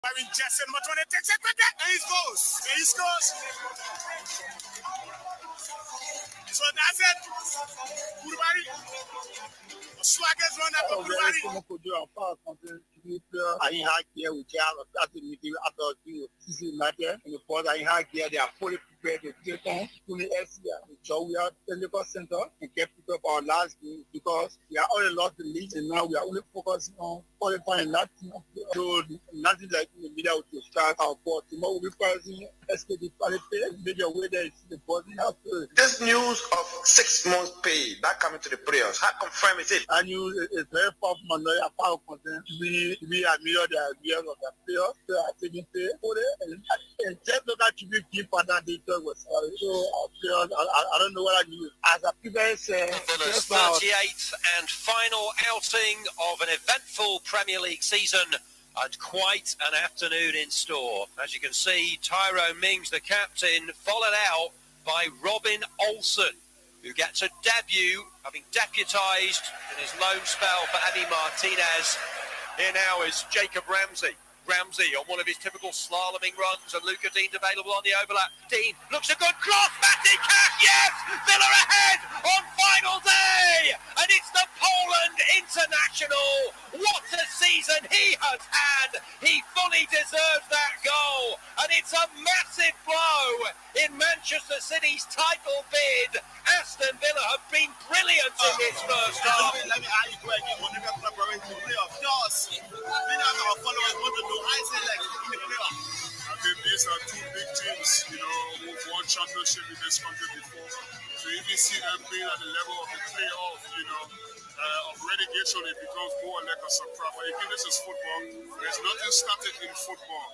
Byron Jackson, number 20, takes it back and he scores. And he scores. So that's it. Koulibaly. Swagger's run up for Koulibaly. I have here with in the port I have here they are fully prepared to take on fully SCR. So we are technical center and kept up our last game because we are only lost the league and now we are only focusing on qualifying that team. So nothing like in the middle to start our port. Tomorrow we'll be pricing SKD quality major way there is the body after. This news of 6 months pay that coming to the players, how confirm is it? And news is very powerful man apart content we are mirror the ideas of the players so I taking pay for it and just look at you keep on that detail was so our players I don't know what I do as a people say Villa's 38th and final outing of an eventful Premier League season and quite an afternoon in store. As you can see, Tyrone Mings, the captain, followed out by Robin Olsen, who gets a debut, having deputised in his loan spell for Emi Martinez. Here now is Jacob Ramsey. Ramsey on one of his typical slaloming runs, and Luca Dean's available on the overlap. Dean looks a good cross, Matty Cash, yes! Villa ahead on final day! And it's the Poland international! What a season he has had! He fully deserves that goal! And it's a massive blow in Manchester City's title bid. Aston Villa have been brilliant in this first half. Let me ask you a question. When you preparing to play off, many of our followers want to know how is it like in the playoffs? I think these are two big teams, who've won championship in this country before. So if you see them being at the level of the playoff, of relegation, it becomes more like a surprise. But again, this is football. There's nothing static in football.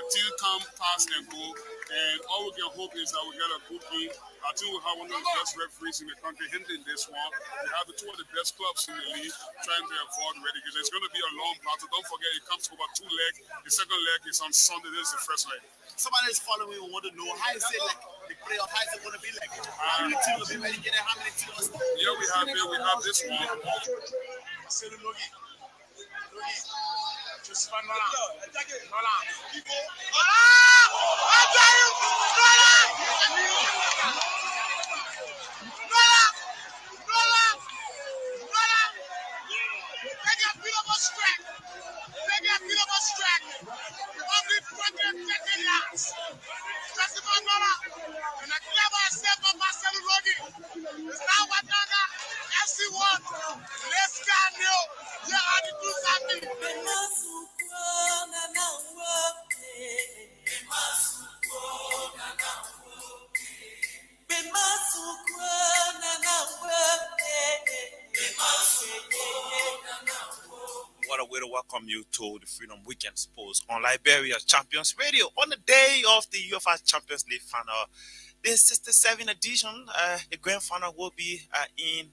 Teams come, pass, and go. And all we can hope is that we get a good game. I think we have one of the best referees in the country handling this one. We have two of the best clubs in the league trying to avoid relegation. It's going to be a long battle. Don't forget, it comes over 2 legs. The second leg is on Sunday. This is the first leg. Somebody is following and want to know how is it like the playoff? How is it going to be like? How many teams will be relegated? How many teams? Yeah, we have this one. What a way to welcome you to the Freedom Weekend Sports on Liberia Champions Radio on the day of the UEFA Champions League Final. The 67th edition, the grand final will be in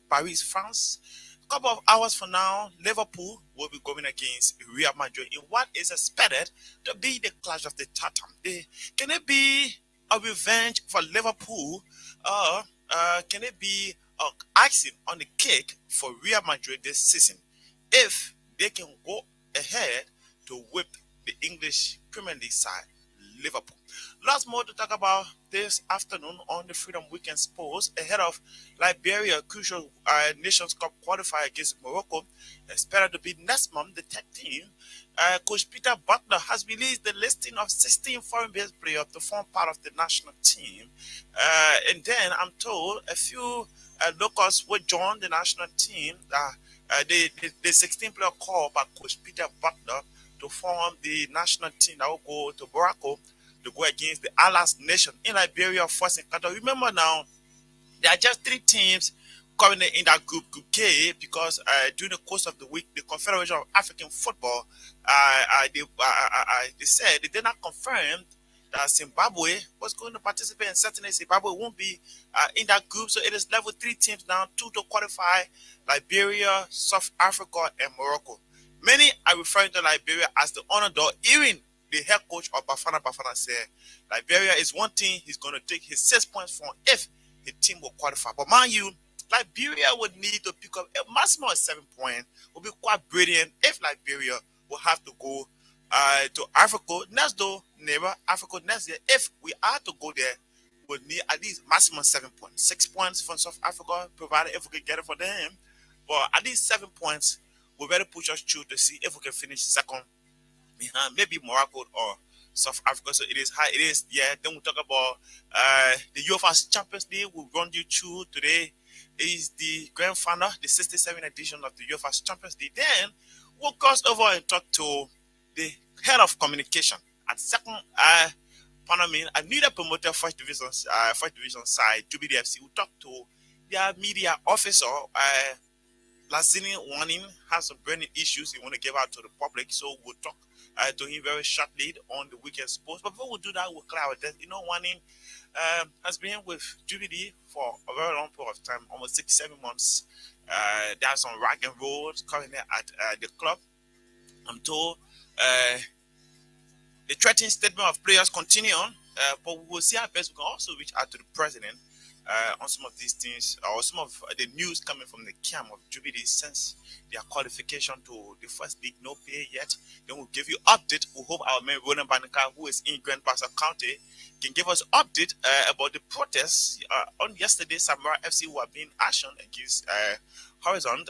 Paris, France. A couple of hours from now, Liverpool will be going against Real Madrid in what is expected to be the clash of the Titan. Can it be a revenge for Liverpool? Can it be icing on the cake for Real Madrid this season if they can go ahead to whip the English Premier League side, Liverpool? Lots more to talk about this afternoon on the Freedom Weekend Sports ahead of Liberia crucial Nations Cup qualifier against Morocco, expected to be next month. The tech team, Coach Peter Butler has released the listing of 16 foreign-based players to form part of the national team, and then I'm told a few locals will join the national team. The 16-player call by Coach Peter Butler to form the national team that will go to Morocco to go against the Alas nation in Liberia, first encounter. Remember now, there are just 3 teams currently in that group K, because during the course of the week, the Confederation of African Football, they said they did not confirm that Zimbabwe was going to participate, and certainly Zimbabwe won't be in that group. So it is level 3 teams now, 2 to qualify: Liberia, South Africa, and Morocco. Many are referring to Liberia as the underdog. Even the head coach of Bafana said Liberia is one team he's going to take his 6 points from if the team will qualify. But mind you, Liberia would need to pick up a maximum of 7 points. It would be quite brilliant if Liberia will have to go to Africa next door neighbor Africa next year. If we are to go there, we need at least maximum 7 points. 6 points from South Africa, provided if we can get it for them. But at least 7 points, we better push us through to see if we can finish second behind maybe Morocco or South Africa. So it is high. It is, yeah. Then we talk about the UEFA Champions League. We'll run you through today. Is the grand final, the 67th edition of the UEFA Champions League. Then we'll cross over and talk to the head of communication at second Panama. I need a promoter first division side to be the FC. We'll talk to their media officer. Lazini warning has some burning issues he want to give out to the public, so we'll talk to him very shortly on the weekend sports. But before we do that, we'll clear our desk. Warning has been with Jubilee for a very long period of time, almost 6-7 months. There's some rock and roll currently at the club. I'm told the threatening statement of players continue on, but we will see how best we can also reach out to the president on some of these things, or some of the news coming from the camp of Jubilee since their qualification to the first league, no pay yet. Then we'll give you update. We hope our man Ronan Banaka, who is in Grand Bassa County, can give us update about the protests on yesterday. Samara FC were being actioned against Horizon,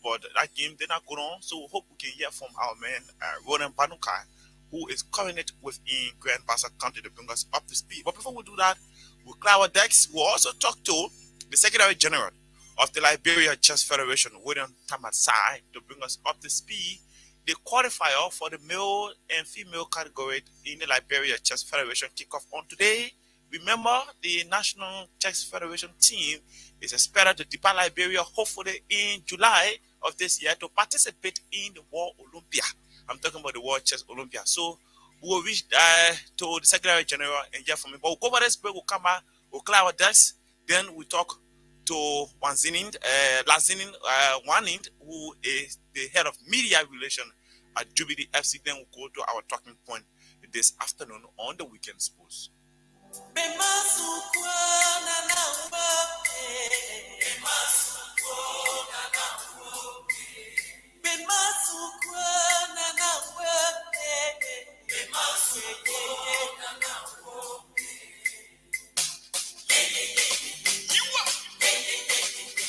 but that game did not go on. So we hope we can hear from our man Ronan Banuka, who is currently within Grand Bassa County, to bring us up to speed. But before we do that, we'll clear our decks. We'll also talk to the Secretary General of the Liberia Chess Federation, William Tamatsai, to bring us up to speed. The qualifier for the male and female category in the Liberia Chess Federation kick off on today. Remember, the National Chess Federation team is expected to depart Liberia hopefully in July of this year to participate in the World Olympia. I'm talking about the World Chess Olympia. So we'll reach to the Secretary General and hear from him. But we'll go over this break, we'll come back, we'll clear our desks, then we'll talk to Lazinin Wanning, who is the head of media relations at Jubilee FC. Then we'll go to our talking point this afternoon on the weekend sports.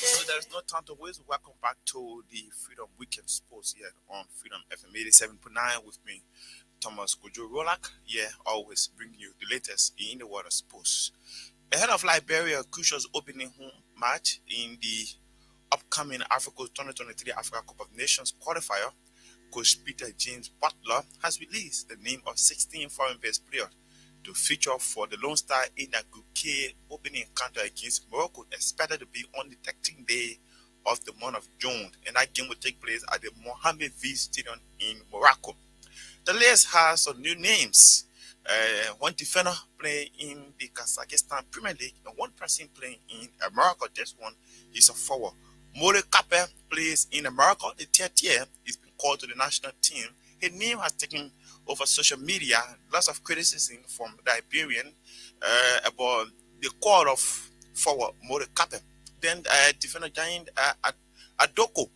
So there's no time to waste. Welcome back to the Freedom Weekend Sports here on Freedom FM 87.9 with me, Thomas Kojo Rolak. Yeah, always bringing you the latest in the world of sports. Ahead of Liberia, Crucial's opening home match in the upcoming Africa 2023 Africa Cup of Nations qualifier, Coach Peter James Butler has released the name of 16 foreign-based players to feature for the Lone Star in the Group K opening encounter against Morocco, expected to be on the 13th day of the month of June, and that game will take place at the Mohammed V Stadium in Morocco. The list has some new names. One defender playing in the Kazakhstan Premier League and one person playing in America. This one is a forward. More Kape plays in America. The third year is been called to the national team. His name has taken over social media. Lots of criticism from the Liberian about the call of forward More Kape. Then defender giant Adoko.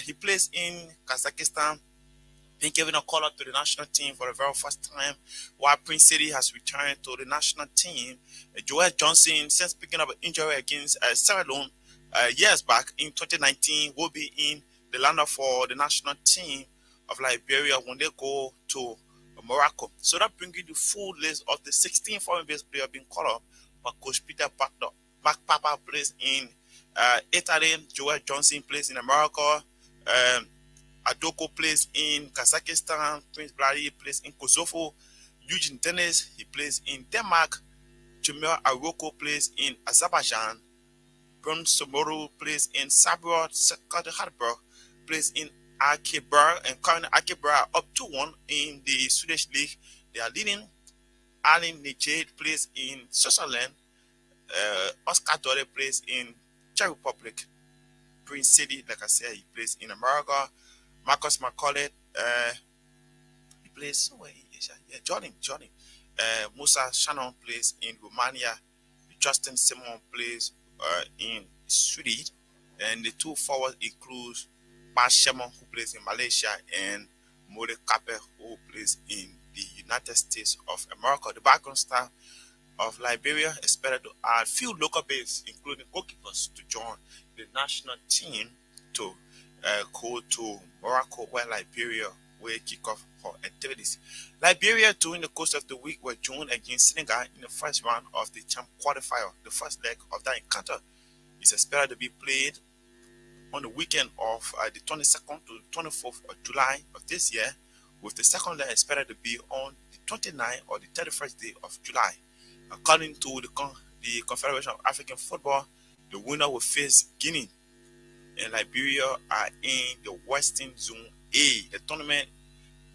He plays in Kazakhstan. Been given a call up to the national team for the very first time, while Prince City has returned to the national team. Joel Johnson, since picking up an injury against Sierra Leone years back in 2019, will be in the lineup for the national team of Liberia when they go to Morocco. So that brings you the full list of the 16 foreign-based players being called up by Coach Peter Butler. Mark Papa plays in Italy. Joel Johnson plays in America. Adoko plays in Kazakhstan. Prince Blady plays in Kosovo. Eugene Dennis, he plays in Denmark. Jamel Aroko plays in Azerbaijan. Bron Somoru plays in Sabro. Scott Hartberg plays in Akebar. And currently Akebar up 2-1 in the Swedish league. They are leading. Alin Nejade plays in Switzerland. Oscar Dore plays in Czech Republic. Prince City, like I said, he plays in America. Marcus McCullough, he plays somewhere. Yeah, Johnny. Musa Shannon plays in Romania. Justin Simon plays in Sweden. And the two forwards include Bas Shemon, who plays in Malaysia, and Mode Capel, who plays in the United States of America. The background staff of Liberia expected to add few local base, including goalkeepers, to join the national team to go to Morocco, where Liberia will kick off her activities. Liberia, during the course of the week, were joined against Senegal in the first round of the champ qualifier. The first leg of that encounter is expected to be played on the weekend of the 22nd to 24th of July of this year, with the second leg expected to be on the 29th or the 31st day of July. According to the Confederation of African Football, the winner will face Guinea, and Liberia are in the Western Zone A. The tournament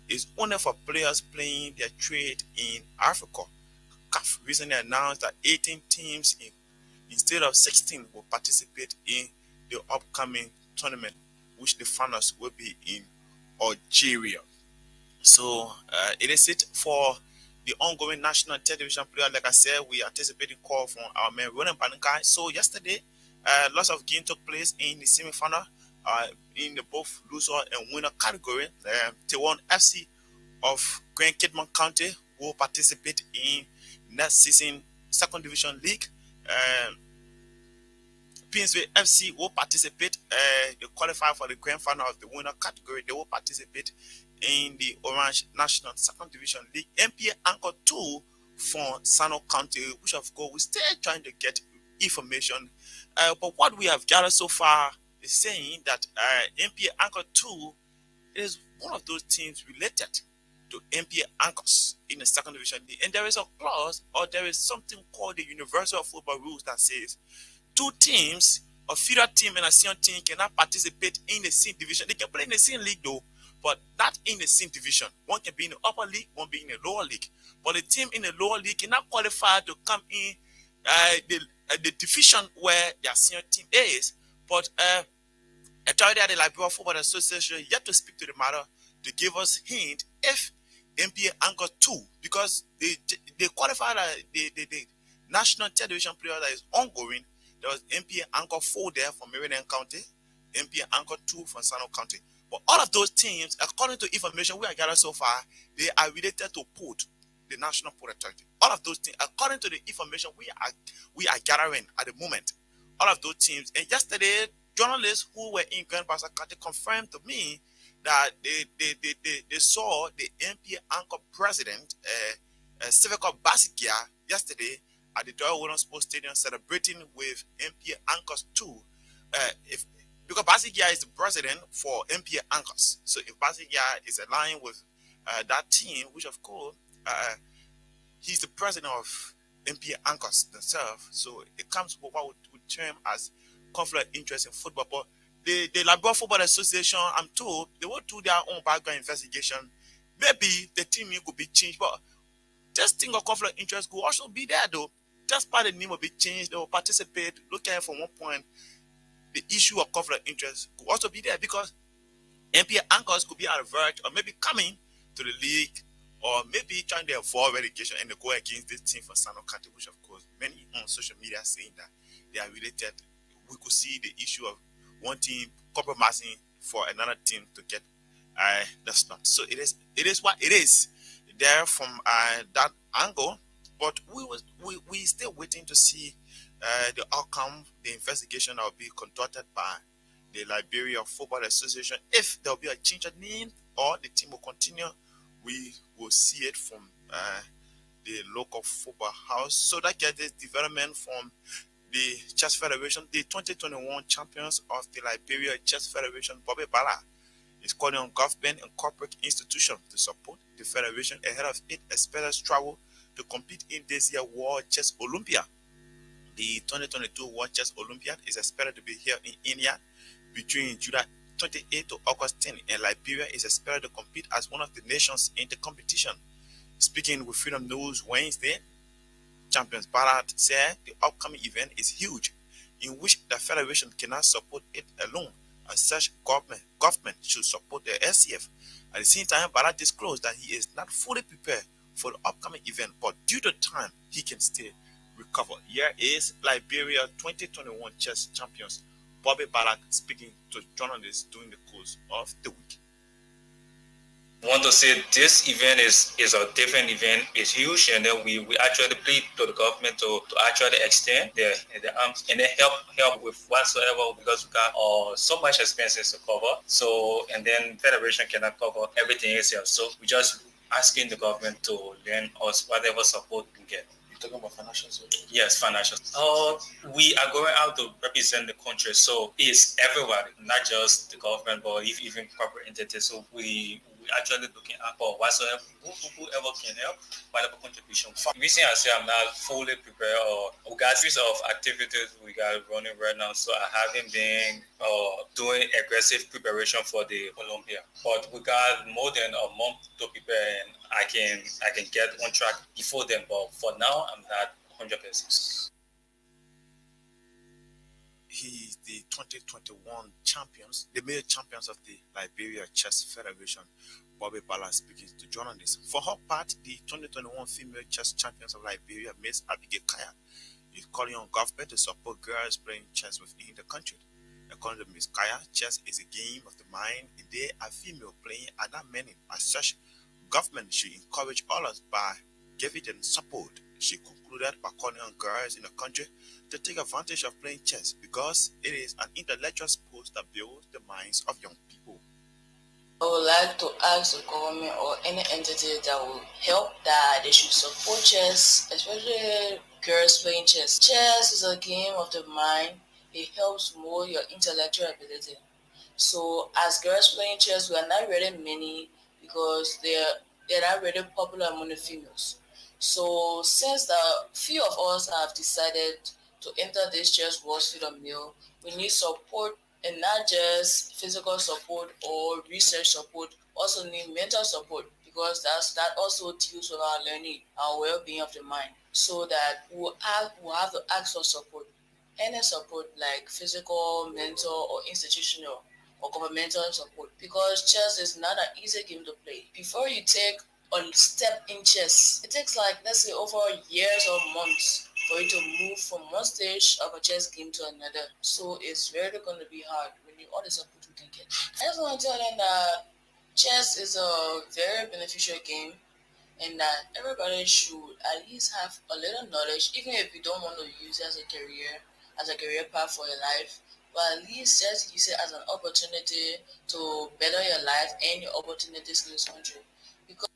is only for players playing their trade in Africa. CAF recently announced that 18 teams instead of 16 will participate in the upcoming tournament, which the finals will be in Algeria. So it is it for the ongoing national television player. Like I said, we anticipating call from our man Ronan Bankai. So yesterday, lots of games took place in the semi-final in the both loser and winner category. T1 FC of Grand Kidman County will participate in next season second division league. Pinsway FC will participate. They qualify for the grand final of the winner category. They will participate in the Orange National Second Division League. MPA Anchor 2 from Sano County, which of course we're still trying to get information. But what we have gathered so far is saying that MPA Anchor 2 is one of those teams related to MPA Anchors in the Second Division League. And there is a clause, or there is something called the Universal Football Rules that says two teams, a feeder team and a senior team, cannot participate in the same division. They can play in the same league though, but not in the same division. One can be in the upper league, one be in the lower league. But the team in the lower league cannot qualify to come in the division where their senior team is. But authority at the Liberia Football Association yet to speak to the matter to give us hint if MPA Anchor 2, because they qualified the national television player that is ongoing. There was MPA Anchor 4 there from Maryland County, MPA Anchor 2 from Sano County. But all of those teams, according to information we have gathered so far, they are related to PORT, the National Port Authority. All of those teams, according to the information we are gathering at the moment, all of those teams. And yesterday, journalists who were in Grand Bassa County confirmed to me that they saw the MPA Anchor president, Siveko Basikia, yesterday at the Doyle Williams Sports Stadium celebrating with MPA Anchors 2. Because Basikia is the president for MPA Anchors. So if Basikia is aligned with that team, which of course, he's the president of MPA Anchors themselves. So it comes with what we term as conflict of interest in football. But the Liberia Football Association, I'm told, they will do their own background investigation. Maybe the team could be changed, but this thing of conflict of interest could also be there though. Just part of the name will be changed. They will participate. Look at it from one point. The issue of conflict of interest could also be there because MPA Anchors could be on the verge or maybe coming to the league or maybe trying to avoid relegation and they go against this team from Sano County, which of course many on social media are saying that they are related. We could see the issue of one team compromising for another team to get the spot. So it is what it is there from that angle. But we still waiting to see the outcome, the investigation that will be conducted by the Liberia Football Association. If there will be a change of name or the team will continue, we will see it from the local football house. So that gets this development from the Chess Federation. The 2021 champions of the Liberia Chess Federation, Bobby Bala, is calling on government and corporate institutions to support the federation ahead of its expected travel to compete in this year's World Chess Olympia. The 2022 World Chess Olympiad is expected to be here in India between July 28 to August 10, and Liberia is expected to compete as one of the nations in the competition. Speaking with Freedom News Wednesday, Champions Ballard said the upcoming event is huge, in which the federation cannot support it alone. As such, government should support the SCF. At the same time, Ballard disclosed that he is not fully prepared for the upcoming event, but due to time, he can still recover. Here is Liberia 2021 chess champions Bobby Ballard speaking to journalists during the course of the week. want to say this event is a different event. It's huge, and then we actually plead to the government to actually extend the arms and then help with whatsoever, because we got so much expenses to cover. So, and then federation cannot cover everything itself. So we just asking the government to lend us whatever support we get. Talking about financial support? Yes, financial. We are going out to represent the country, so it's everybody, not just the government, but even corporate entities. So we actually looking out for whatsoever, whoever can help, whatever contribution. Recently, I say I'm not fully prepared, or we got a series of activities we got running right now, so I haven't been doing aggressive preparation for the Olympia. But we got more than a month to prepare, and I can get on track before then. But for now, I'm not 100%. He's the 2021 champions, the male champions of the Liberia Chess Federation. Bobby Bala speaking to journalists. For her part, the 2021 female chess champions of Liberia, Miss Abigail Kaya, is calling on government to support girls playing chess within the country. According to Ms. Kaya, chess is a game of the mind, and they are female playing are not many. As such, government should encourage others by giving them support. She concluded by calling on girls in the country to take advantage of playing chess because it is an intellectual sport that builds the minds of young people. I would like to ask the government or any entity that will help that they should support chess, especially girls playing chess. Chess is a game of the mind. It helps mold your intellectual ability. So as girls playing chess, we are not really many because they're not really popular among the females. So since the few of us have decided to enter this chess world field of male, we need support, and not just physical support or research support, also need mental support, because that also deals with our learning, our well-being of the mind. So that we'll have to ask for support. Any support like physical, mental, or institutional or governmental support, because chess is not an easy game to play. Before you take a step in chess, it takes like, let's say, over years or months for you to move from one stage of a chess game to another. So it's really going to be hard when you all the support you can get. I just want to tell them that chess is a very beneficial game, and that everybody should at least have a little knowledge, even if you don't want to use it as a career path for your life. But at least just use it as an opportunity to better your life and your opportunities in this country. Because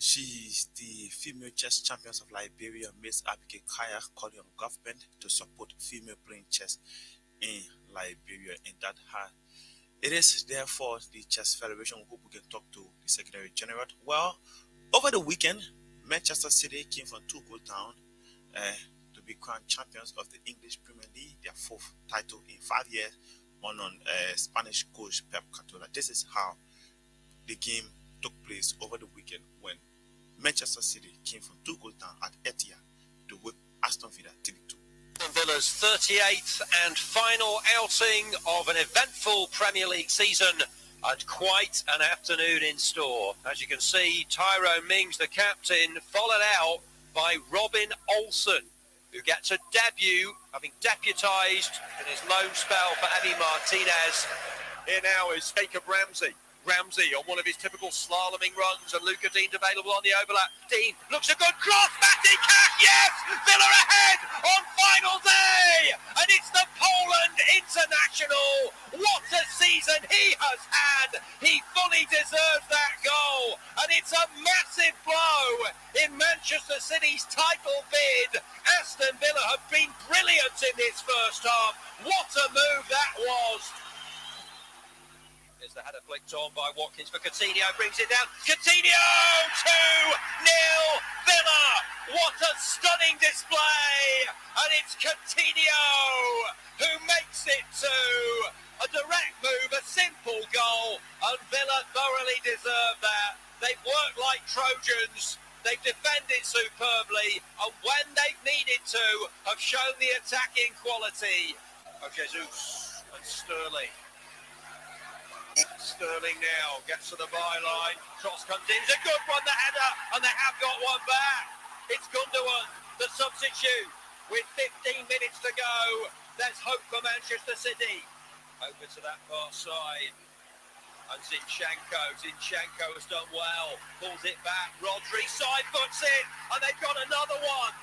She's the female chess champions of Liberia, Miss Abigail Kaya, calling on government to support female playing chess in Liberia, and that it is therefore the Chess Federation. We hope we can talk to the Secretary General. Well, over the weekend, Manchester City came from two goal down to be crowned champions of the English Premier League, their fourth title in 5 years, on Spanish coach Pep Guardiola. This is how the game took place over the weekend when Manchester City came from two goals down at Etihad to whip Aston Villa 3-2. Villa's 38th and final outing of an eventful Premier League season, and quite an afternoon in store. As you can see, Tyrone Mings, the captain, followed out by Robin Olsen, who gets a debut, having deputised in his loan spell for Emi Martinez. Here now is Jacob Ramsey. Ramsey on one of his typical slaloming runs, and Luca Dean's available on the overlap. Dean looks a good cross, Matty Cash, yes! Villa ahead on final day! And it's the Poland international! What a season he has had! He fully deserves that goal, and it's a massive blow in Manchester City's title bid. Aston Villa have been brilliant in this first half. What a move that was! Is the header flicked on by Watkins for Coutinho, brings it down. Coutinho, 2-0 Villa. What a stunning display. And it's Coutinho who makes it 2. A direct move, a simple goal. And Villa thoroughly deserve that. They've worked like Trojans. They've defended superbly. And when they've needed to, have shown the attacking quality. Oh, Jesus and Sterling. Sterling now gets to the byline. Cross comes in. It's a good one, the header, and they have got one back. It's Gundogan, the substitute, with 15 minutes to go. There's hope for Manchester City. Over to that far side. And Zinchenko has done well. Pulls it back. Rodri side foots it. And they've got another one.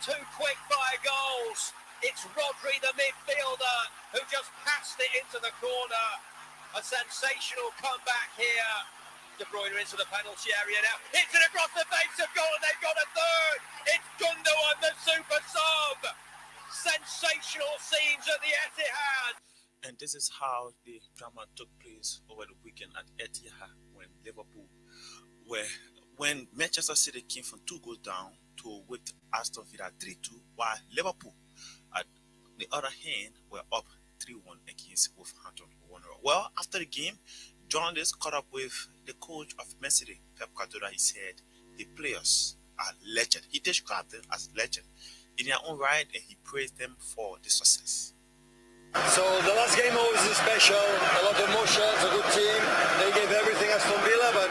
2 quick fire goals. It's Rodri, the midfielder, who just passed it into the corner. A sensational comeback here. De Bruyne into the penalty area now. Hits it across the face of goal, and they've got a third. It's Gundogan, the super sub. Sensational scenes at the Etihad. And this is how the drama took place over the weekend at Etihad when Manchester City came from 2 goals down to with Aston Villa 3-2, while Liverpool, at the other hand, were up 3-1 against Wolverhampton 1-0. Well, after the game, journalists caught up with the coach of Man City, Pep Guardiola. He said the players are legend. He described them as legend in their own right, and he praised them for the success. So the last game was special, a lot of emotions, a good team. They gave everything as Aston Villa, but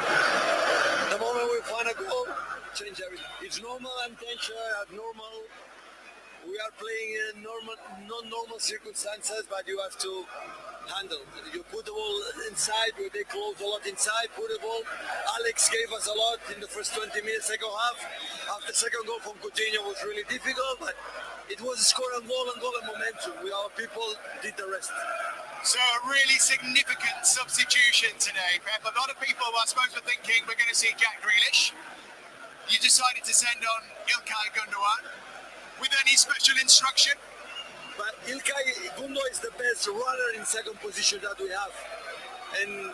the moment we find a goal, change everything. It's normal and tension, abnormal. We are playing in non-normal circumstances, but you have to handle. You put the ball inside, they close a lot inside, put the ball. Alex gave us a lot in the first 20 minutes, second half. After second goal from Coutinho was really difficult, but it was a score and goal and momentum. Our people did the rest. So a really significant substitution today, Pep. A lot of people, I suppose, were thinking we're going to see Jack Grealish. You decided to send on Ilkay Gundogan. With any special instruction? But Gundo is the best runner in second position that we have, and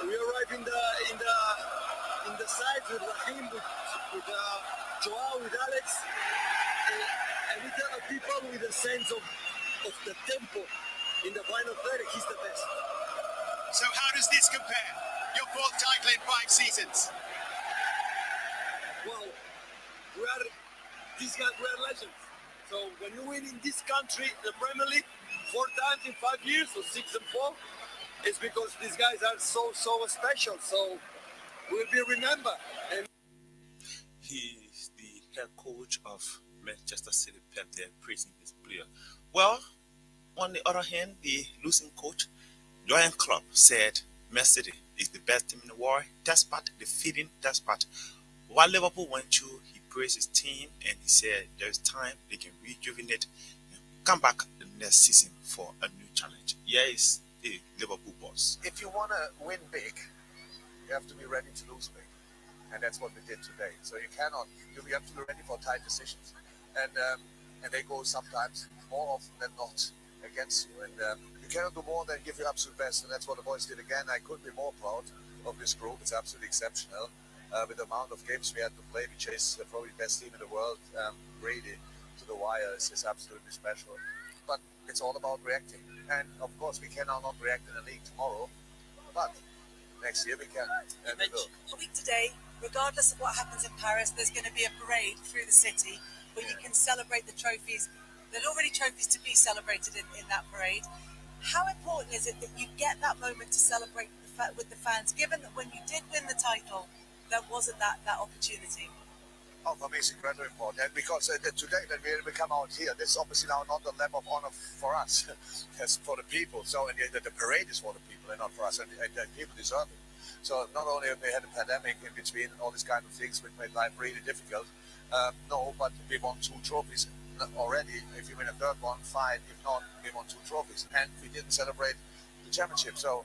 we arrive in the side with Raheem, with Joao, with Alex, and we tell the people with a sense of the tempo in the final third. He's the best. So how does this compare? Your 4th title in 5 seasons. Well, these guys were legends. So when you win in this country, the Premier League, 4 times in 5 years, or 6 and 4, it's because these guys are so special. So we'll be remembered. And he is the head coach of Manchester City, Pep, there praising his player. Well, on the other hand, the losing coach, Jurgen Klopp, said Man City is the best team in the world, despite defeating despot. While Liverpool went through, he praised his team and he said there is time they can rejuvenate and come back the next season for a new challenge. Here is the Liverpool boss. If you want to win big, you have to be ready to lose big. And that's what we did today. So you have to be ready for tight decisions. And they go sometimes more often than not against you. And you cannot do more than give your absolute best. And that's what the boys did again. I couldn't be more proud of this group. It's absolutely exceptional. With the amount of games we had to play, we chased probably the best team in the world, really to the wire is absolutely special. But it's all about reacting. And of course, we cannot not react in the league tomorrow, but next year we can. And we will. A week today, regardless of what happens in Paris, there's going to be a parade through the city where you can celebrate the trophies. There are already trophies to be celebrated in that parade. How important is it that you get that moment to celebrate with the fans, given that when you did win the title, there wasn't that opportunity? Oh, for me, it's incredibly important. And because today that we come out here, this is obviously now not the lap of honor for us, it's for the people. So and the parade is for the people and not for us, and people deserve it. So not only have we had a pandemic in between, all these kind of things which made life really difficult, no, but we won 2 trophies already. If you win a third one, fine. If not, we won 2 trophies. And we didn't celebrate the championship. So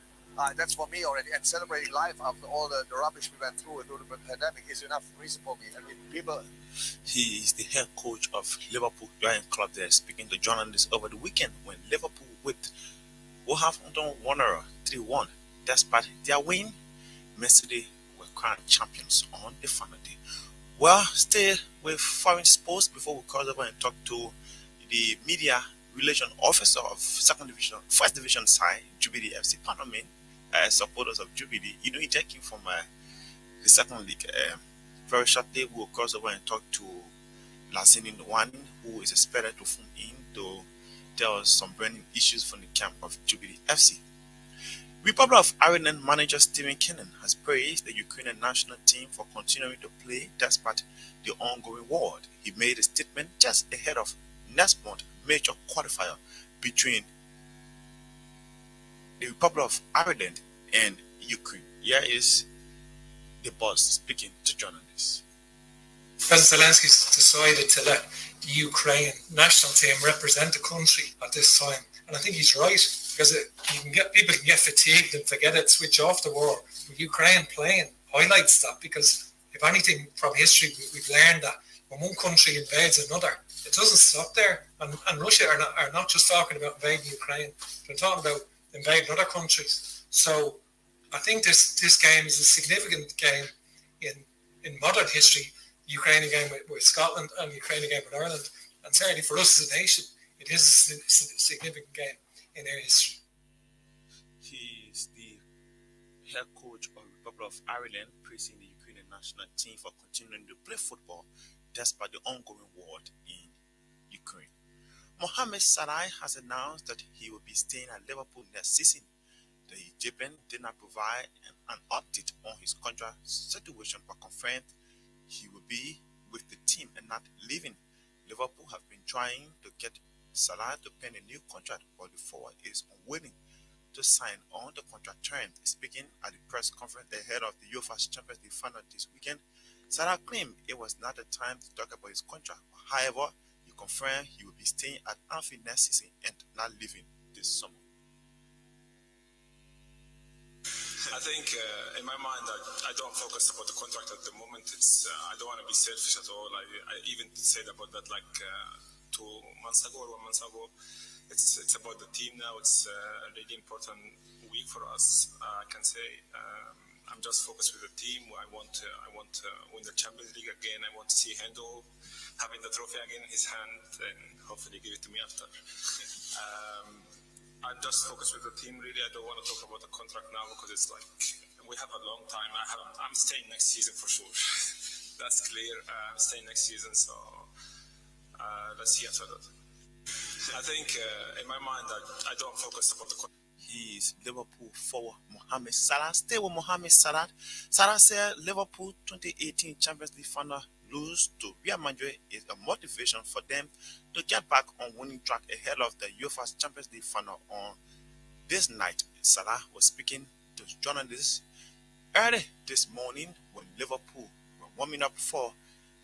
that's for me already. And celebrating life after all the rubbish we went through during the pandemic is enough reason for me. I mean, people... He is the head coach of Liverpool, Jurgen Klopp, there speaking to journalists over the weekend when Liverpool whipped Wolverhampton Wanderers 3-1. Despite their win, Man City were crowned champions on the final day. Well, still with foreign sports, before we cross over and talk to the media relation officer of first division side, Jubilee FC Panama, supporters of Jubilee. You know, he just came from the second league. Very shortly, we'll cross over and talk to Lazinin One, who is expected to phone in to tell us some branding issues from the camp of Jubilee FC. Republic of Ireland manager Stephen Kennan has praised the Ukrainian national team for continuing to play despite the ongoing war. He made a statement just ahead of next month's major qualifier between the Republic of Ireland and Ukraine. Here is the boss speaking to journalists. President Zelensky decided to let the Ukraine national team represent the country at this time, and I think he's right, because people can get fatigued and forget it, switch off the war. But Ukraine playing highlights that, because if anything from history we've learned that when one country invades another, it doesn't stop there. And Russia are not just talking about invading Ukraine; they're talking about invading other countries. So I think this game is a significant game in modern history. Ukrainian game with Scotland and Ukrainian game with Ireland, and certainly for us as a nation, it is a significant game in our history. He is the head coach of the Republic of Ireland, praising the Ukrainian national team for continuing to play football despite the ongoing war in Ukraine. Mohamed Salah has announced that he will be staying at Liverpool next season. The Egyptian did not provide an update on his contract situation, but confirmed he will be with the team and not leaving. Liverpool have been trying to get Salah to pen a new contract, but the forward is unwilling to sign on the contract term. Speaking at the press conference ahead of the UEFA Champions League Final this weekend, Salah claimed it was not the time to talk about his contract. However, he confirmed he will be staying at Anfield next season and not leaving this summer. I think in my mind, I don't focus about the contract at the moment. It's I don't want to be selfish at all. I even said about that like 2 months ago or 1 month ago. It's about the team now. It's a really important week for us. I can say I'm just focused with the team. I want to win the Champions League again. I want to see Hendo having the trophy again in his hand and hopefully give it to me after. I'm just focused with the team, really. I don't want to talk about the contract now because it's like we have a long time. I'm staying next season for sure. That's clear. I'm staying next season, so let's see after that. I think in my mind, I don't focus about the contract. He is Liverpool forward Mohamed Salah. Stay with Mohamed Salah. Salah said Liverpool 2018 Champions League final lose to Real Madrid is a motivation for them to get back on winning track ahead of the UEFA Champions League final on this night. Salah was speaking to journalists early this morning when Liverpool were warming up for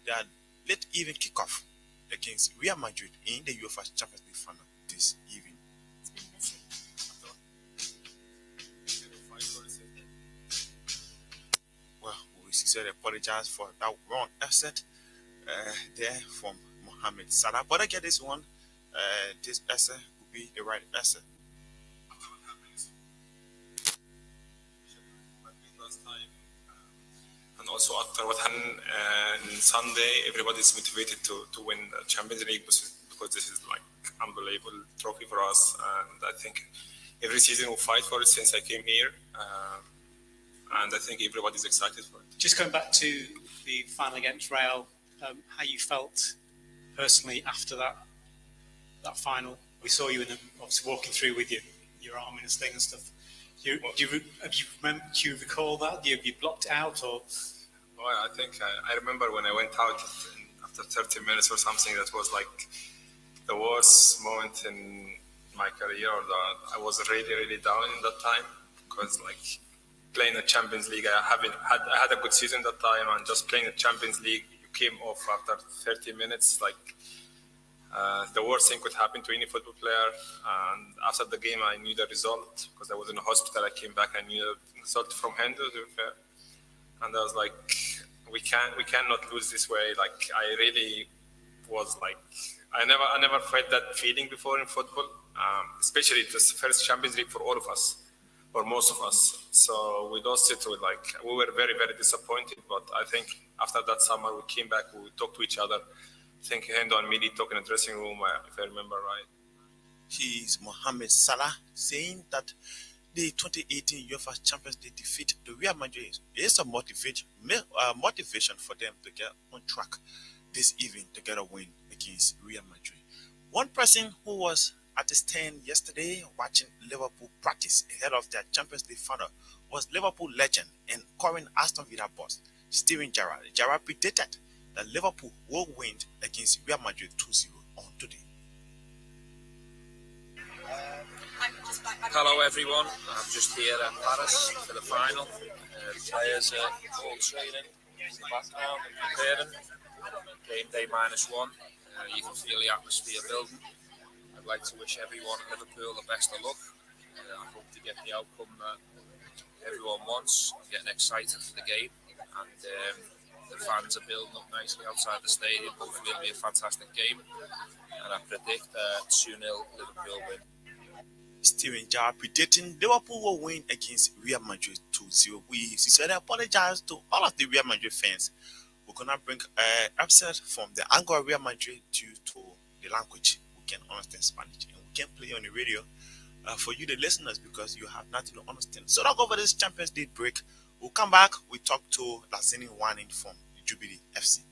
their late evening kickoff against Real Madrid in the UEFA Champions League final this evening. It's been missing. Well, we sincerely apologize for that wrong asset there from Mohamed Salah. But I get this one. This asset will be the right asset. Last time, and also after what happened on Sunday, everybody's motivated to win the Champions League because this is like unbelievable trophy for us, and I think every season we fight for it since I came here. And I think everybody's excited for it. Just going back to the final against Real, how you felt personally after that final. We saw you obviously walking through with your arm in a sling and stuff. Do you recall that? Have you blocked out or? Well, I think I remember when I went out after 30 minutes or something. That was like the worst moment in my career. I was really, really down in that time because like. Playing the Champions League, I had a good season that time, and just playing the Champions League, you came off after 30 minutes. Like the worst thing could happen to any football player. And after the game, I knew the result because I was in the hospital. I came back, I knew the result from Hendo, to be fair. And I was like, we cannot lose this way. Like I really was like, I never felt that feeling before in football, especially it was the first Champions League for all of us. For most of us. So we lost it we were very, very disappointed. But I think after that summer, we came back, we talked to each other. I think Hendo and Midi talked in the dressing room, if I remember right. He is Mohamed Salah saying that the 2018 UEFA Champions League defeat to Real Madrid is a motivation for them to get on track this evening to get a win against Real Madrid. One person who was at the stand yesterday watching Liverpool practice ahead of their Champions League final was Liverpool legend and current Aston Villa boss Steven Gerrard. Gerrard predicted that Liverpool will win against Real Madrid 2-0 on today. Hello everyone, I'm just here at Paris for the final. The players are all training in the background and preparing. Game day -1. You can feel the atmosphere building. I'd like to wish everyone at Liverpool the best of luck. I hope to get the outcome that everyone wants. I'm getting excited for the game, and the fans are building up nicely outside the stadium. Hopefully it'll be a fantastic game, and I predict 2-0 Liverpool win. Steven Gerrard predicting Liverpool will win against Real Madrid 2-0. We sincerely apologize to all of the Real Madrid fans. We're gonna bring upset from the angle of Real Madrid due to the language. We can understand Spanish and we can play on the radio for you, the listeners, because you have nothing to understand. So talk over this Champions League break. We'll come back. We talk to Lazini Wanin from Jubilee FC.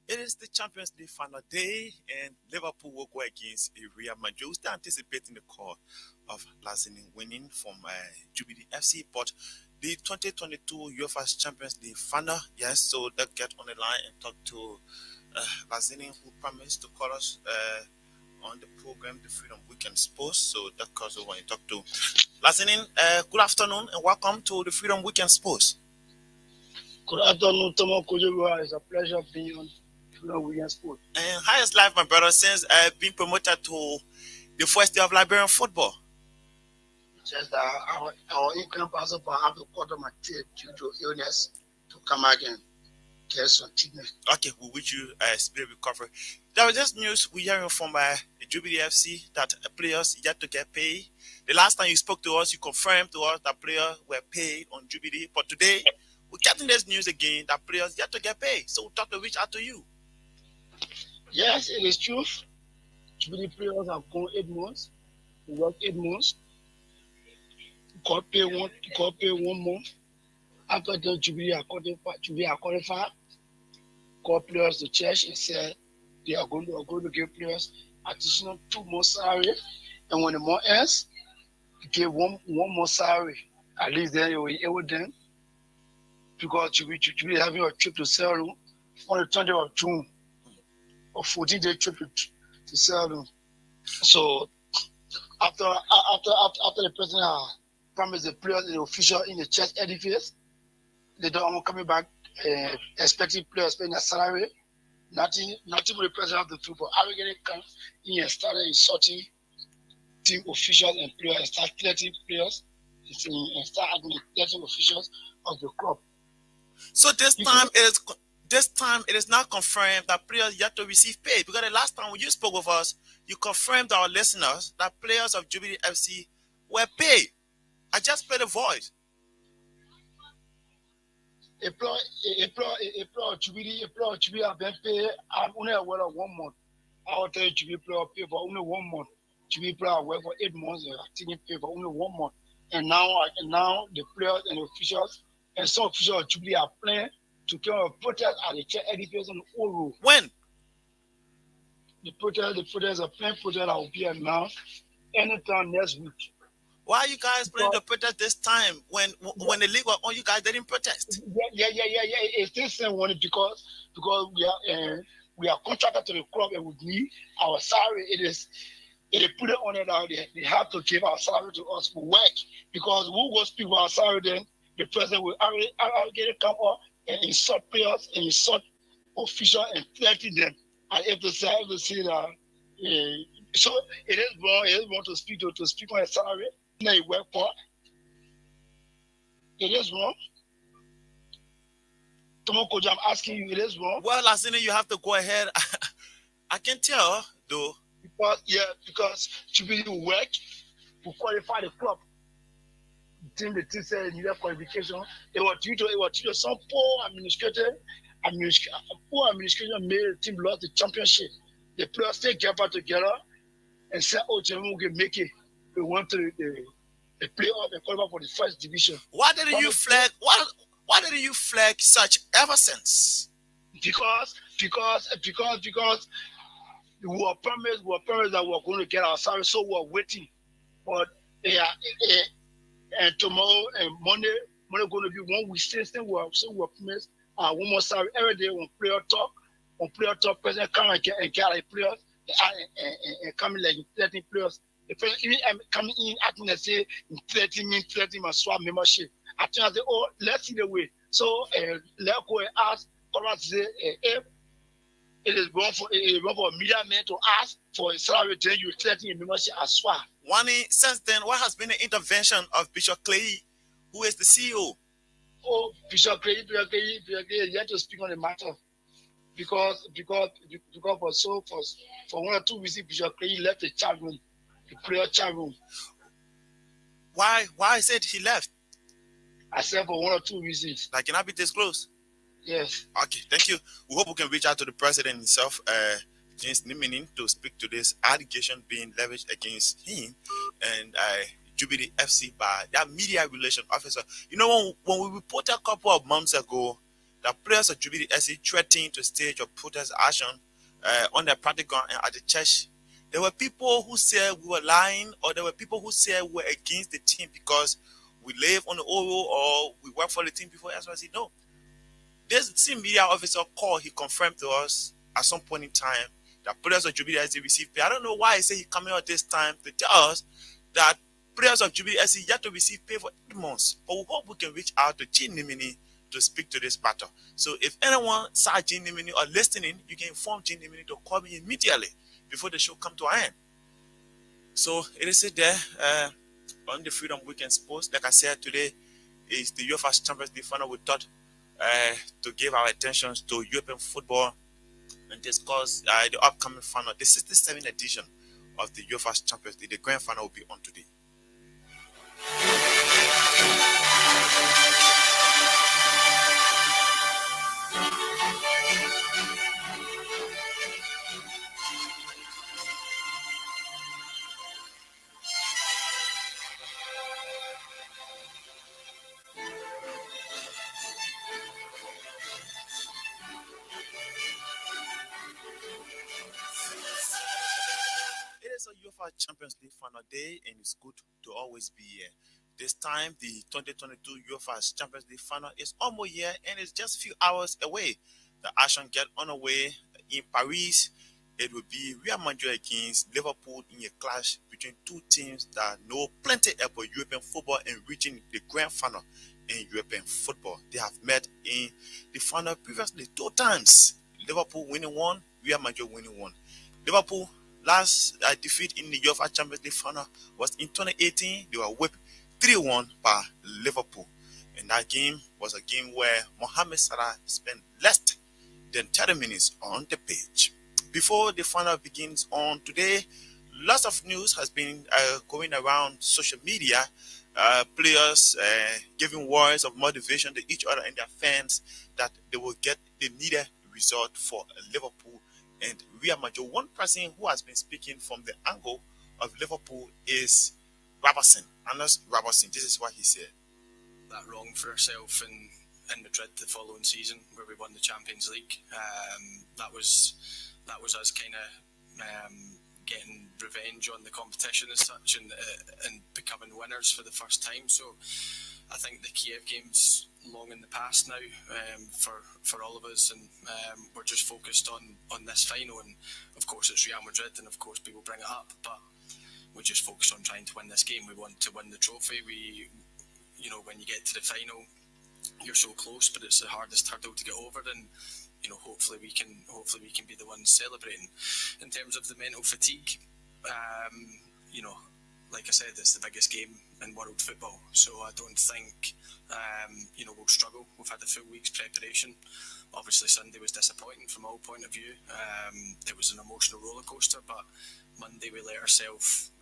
It is the Champions League final day, and Liverpool will go against Real Madrid. We're still anticipating the call of Lazini winning from Jubilee FC, but the 2022 UEFA Champions League final, yes, so let's get on the line and talk to Lazini, who promised to call us on the program, the Freedom Weekend Sports. So that calls over and talk to Lazini. Good afternoon and welcome to the Freedom Weekend Sports. Good afternoon, Tomo Kujibwa. It's a pleasure being on Weekend Sport. And how is life, my brother, since being promoted to the first day of Liberian football? Just that our income passer have to cut my teeth due to illness to come again. Get some treatment. Okay, we wish you a speedy recovery. There was just news we're hearing from Jubilee FC that players yet to get paid. The last time you spoke to us, you confirmed to us that players were paid on Jubilee, but today we're getting this news again that players yet to get paid. So we thought to reach out to you. Yes, it is true. Jubilee players have gone 8 months. We work 8 months. Got paid one month. After the Jubilee are qualified. Got players to church and said they are going to give players additional 2 months salary. And when the month ends, give one more salary. At least then you will be able then. Because Jubilee having a trip to Seoul on the 20th of June. A 14-day trip to Seoul. So after the president promised the players and the official in the church edifice, they don't want coming back expecting players paying their salary. Nothing with the president have to do, but Alligator come in and started insulting team officials and players and start threatening players and start threatening officials of the club. So this time it is not confirmed that players yet to receive pay, because the last time when you spoke with us, you confirmed to our listeners that players of Jubilee FC were paid. I just played a voice. Jubilee have been paid. I'm only aware of 1 month. I will tell you Jubilee player paid for only 1 month. Jubilee player work for 8 months and I think pay for only 1 month. And now the players and the officials and some officials of Jubilee are playing to come and protest at the church edifice on the old road. When? The protest are playing protest that will be announced anytime next week. Why are you guys playing the protest this time when the league was on? You guys didn't protest. Yeah. It's the same one because we are contracted to the club and with me, our salary it is If they put it on it out there, they have to give our salary to us for work. Because who will speak for our salary then? The president will get it come up and insult players and insult officials and threaten them. And if they say that, so it is wrong to speak on a salary, not a work for. It is wrong. Tomo Koji, I'm asking you, it is wrong. Well, as in you have to go ahead. I can tell, though. Because to be work to qualify the club. The team said needed qualification. It was due to some poor administration made the team lost the championship. The players still get back together and said, "Oh, we can make it. We want to the playoff and qualify for the first division." Why didn't you flag? Why didn't you flag such ever since? Because we were promised that we were going to get our salary, so we were waiting. But and tomorrow and Monday going to be 1 week since then. We were promised one more salary every day on player talk. On player talk, president come and get like players and coming like 13 players. The president even coming in acting and say 30 my swap membership. I think I say, oh, let's see the way. So let's go and ask. Come say if it is wrong for a media man to ask for a salary, then you 30 a membership as well. Since then, what has been the intervention of Bishop Clay, who is the CEO? Oh, Bishop Clay, you have to speak on the matter. Because for 1 or 2 weeks, Bishop Clay left the chat room, the prayer chat room. Why is it he left? I said for 1 or 2 reasons. That cannot be disclosed? Yes. Okay, thank you. We hope we can reach out to the president himself, James Nimini, to speak to this allegation being leveraged against him and Jubilee FC by that media relation officer. You know, when we reported a couple of months ago that players of Jubilee FC threatened to stage a protest action on their practice ground and at the church, there were people who said we were lying, or there were people who said we were against the team because we live on the Oro or we work for the team before. That's why I said no. This same media officer called, he confirmed to us at some point in time that players of Jubilee FC received pay. I don't know why he said he coming out this time to tell us that players of Jubilee FC yet to receive pay for 8 months. But we hope we can reach out to Jean Nimini to speak to this matter. So if anyone saw Jean Nimini or listening, you can inform Jean Nimini to call me immediately before the show come to an end. So it is there on the Freedom Weekend Sports. Like I said, today is the UEFA Champions League Final. We thought to give our attention to European football and discuss the upcoming final, the 67th edition of the UEFA Champions League. The grand final will be on today. It's a UEFA Champions League final day, and it's good to always be here. This time, the 2022 UEFA Champions League final is almost here, and it's just a few hours away. The action gets underway in Paris. It will be Real Madrid against Liverpool in a clash between two teams that know plenty about European football and reaching the grand final in European football. They have met in the final previously 2 times. Liverpool winning 1, Real Madrid winning 1. Liverpool last defeat in the UEFA Champions League final was in 2018. They were whipped 3-1 by Liverpool. And that game was a game where Mohamed Salah spent less than 30 minutes on the pitch. Before the final begins on today, lots of news has been going around social media. Players giving words of motivation to each other and their fans that they will get the needed result for Liverpool and Real Madrid. One person who has been speaking from the angle of Liverpool is Robertson, Anders Robertson. This is what he said. That wrong for ourselves in Madrid the following season where we won the Champions League. That was us kind of getting revenge on the competition as such and becoming winners for the first time. So I think the Kiev game's long in the past now for all of us, and we're just focused on this final. And of course it's Real Madrid, and of course people bring it up, but we just focus on trying to win this game. We want to win the trophy. When you get to the final, you're so close, but it's the hardest hurdle to get over, and hopefully we can be the ones celebrating. In terms of the mental fatigue, like I said, it's the biggest game in world football, so I don't think we'll struggle. We've had a full week's preparation. Obviously Sunday was disappointing from all point of view. It was an emotional roller coaster, but Monday we let ourselves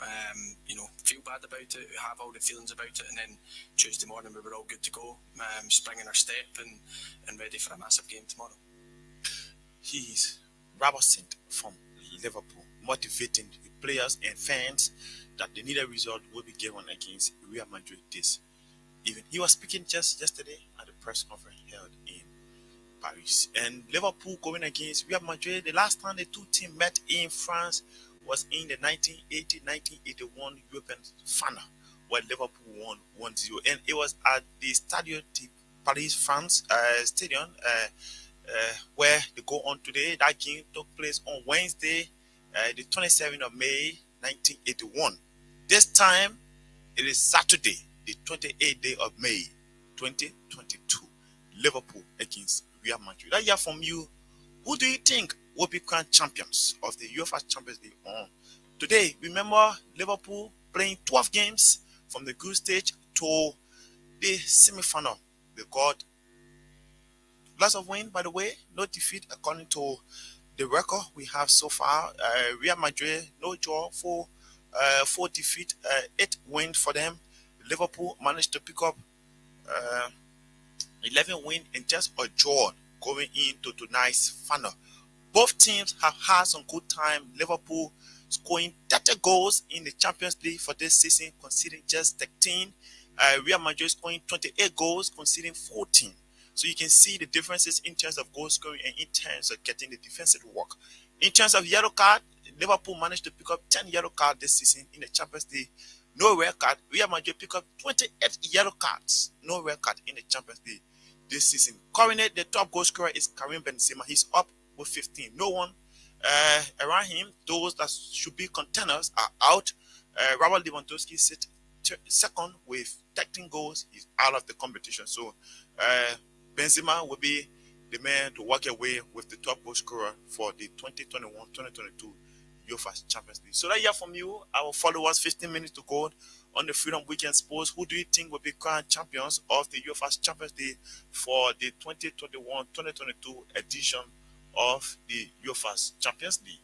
feel bad about it, have all the feelings about it, and then Tuesday morning we were all good to go, springing our step and ready for a massive game tomorrow. He's Robertson from Liverpool, motivating the players and fans that the needed result will be given against Real Madrid this evening. He was speaking just yesterday at the press conference held in Paris. And Liverpool going against Real Madrid, the last time the two teams met in France was in the 1980-1981 European Final, where Liverpool won 1-0. And it was at the Stade de Paris, France stadium, where they go on today. That game took place on Wednesday, the 27th of May, 1981. This time, it is Saturday, the 28th day of May, 2022. Liverpool against Real Madrid. I hear from you, who do you think will be crowned champions of the UEFA Champions League on today? Remember, Liverpool playing 12 games from the group stage to the semi-final. They got lots of wins, by the way, no defeat according to the record we have so far. Real Madrid, no draw, 4 defeat, 8 wins for them. Liverpool managed to pick up 11 wins and just a draw going into tonight's final. Both teams have had some good time. Liverpool scoring 30 goals in the Champions League for this season, conceding just 13. Real Madrid scoring 28 goals, conceding 14. So you can see the differences in terms of goal scoring and in terms of getting the defensive work. In terms of yellow card, Liverpool managed to pick up 10 yellow cards this season in the Champions League. No red card. Real Madrid picked up 28 yellow cards. No red card in the Champions League this season. Currently, the top goal scorer is Karim Benzema. He's up with 15. No one around him. Those that should be contenders are out. Robert Lewandowski sits second with 13 goals. He's out of the competition. So Benzema will be the man to walk away with the top goal scorer for the 2021-2022 UEFA Champions League. So that hear from you, our followers, 15 minutes to go on the Freedom Weekend Sports. Who do you think will be crowned champions of the UEFA Champions League for the 2021-2022 edition of the UEFA Champions League?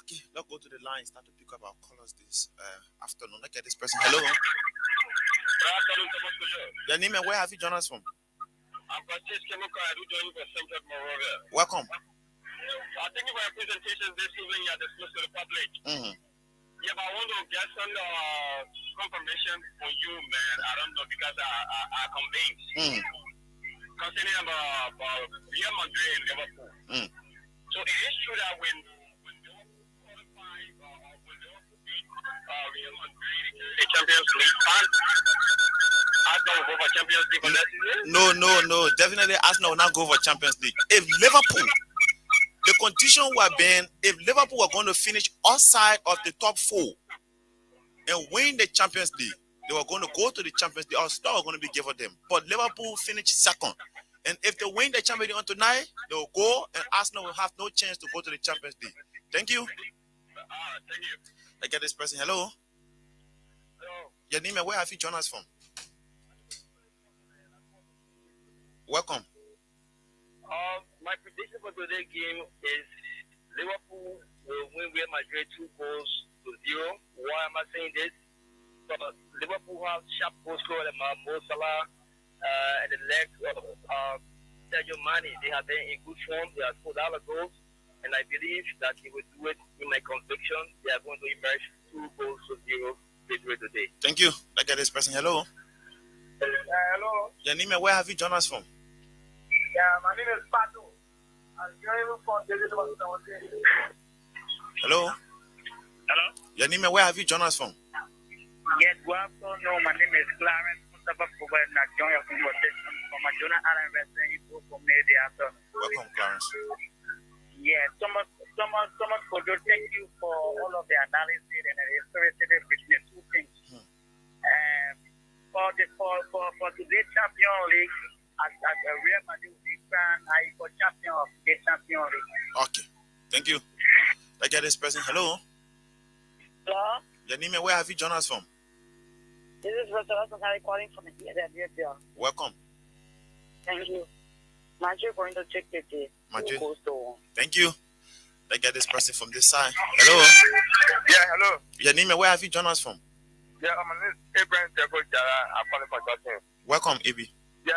Okay, let's go to the line, start to pick up our callers this afternoon. Look at this person. Hello. Your name and where have you joined us from? I'm Francisco Muka. I do join you from Central Moravia. Welcome. Thank you for your presentation this evening. You are disclosed to the public. Yeah, but I want to get some confirmation for you, man. I don't know because I convinced. Concerning about Real Madrid and Liverpool. So it is true that when Liverpool qualified when Liverpool beat Real Madrid in the Champions League final, Arsenal will go for Champions League for next season? No. Definitely Arsenal will not go for Champions League. If Liverpool, the condition would have been, if Liverpool were going to finish outside of the top 4 and win the Champions League, they were going to go to the Champions League. Our star was going to be given them. But Liverpool finished second. And if they win the Champions League on tonight, they will go and Arsenal will have no chance to go to the Champions League. Thank you. Thank you. I get this person. Hello. Hello. Your name and where have you joined us from? Welcome. My prediction for today's game is Liverpool will win Real Madrid 2-0. Why am I saying this? Because Liverpool have sharp goal scorer like Mo Salah and the legs of Sergio Mane. They have been in good form. They have scored all the goals, and I believe that he will do it. In my conviction, they are going to emerge 2-0 victory today. Thank you. I get this person. Hello. Hello. Your name and where have you joined us from? Yeah, my name is Pato. I'm joining from David. Hello. Hello? Your name and where have you joined us from? Yes, good afternoon. My name is Clarence Mustafa Kuba, and I join your conversation from my Jonah Allen Western Info Community afternoon. Welcome, Clarence. Yeah, Thomas Kojo, thank you for all of the analysis and the history between the two things. For today's Champions League, as a Real Madrid fan, I for champion of the Champions League. Okay, thank you. Let's get this person. Hello. Hello? Your name and where have you joined us from? This is Rosella calling from the area. Welcome. Thank you. Madrid going to check the day. Madrid. Thank you. Let's get this person from this side. Hello. Yeah, hello. Your name and where have you joined us from? Yeah, my name is Abraham Tego Jara. I'm calling for Justin. Welcome, Ibi. Yeah,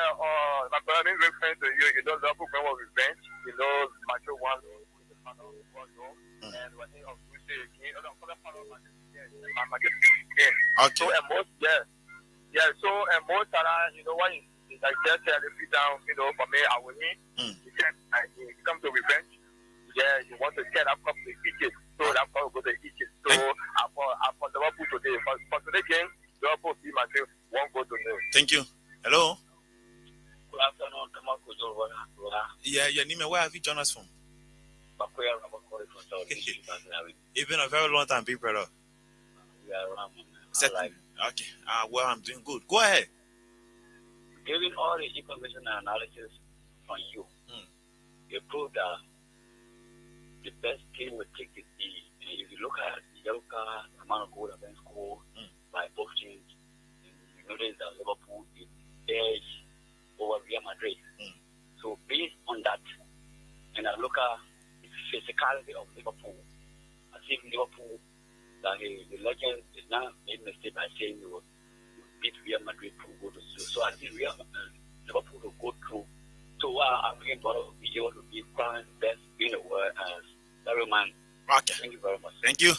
my brother is referring to you. You know, Liverpool went with revenge. You know, Madrid won the final of the and when he agreed again, okay. So, and most, so, and most time, you know, what is like just the sit down, you know, for me, I will need. He said, he come to revenge. Yeah, you want to get up to Egypt. So that's how we go to Egypt. So I'm for Liverpool today. For today's game, Liverpool see Madrid won't go to nil. Thank you. Hello. Good afternoon, Thomas Kojo. Yeah, your name and where have you joined us from? It's been a very long time, big brother. Okay. Well, I'm doing good. Go ahead. Given all the information and analysis from you, you prove that the best team will take the E. And if you look at the yellow card, the amount of goals that have been scored by both teams, you notice that Liverpool is edge over Real Madrid. So based on that, and I look at the physicality of Liverpool, I think Liverpool, that the legend is not made a mistake by saying you will beat Real Madrid to go to through. So I think Liverpool will go through. So I'm looking for to be able to be crowned best in the world as every man. Okay. Thank you very much. Thank you.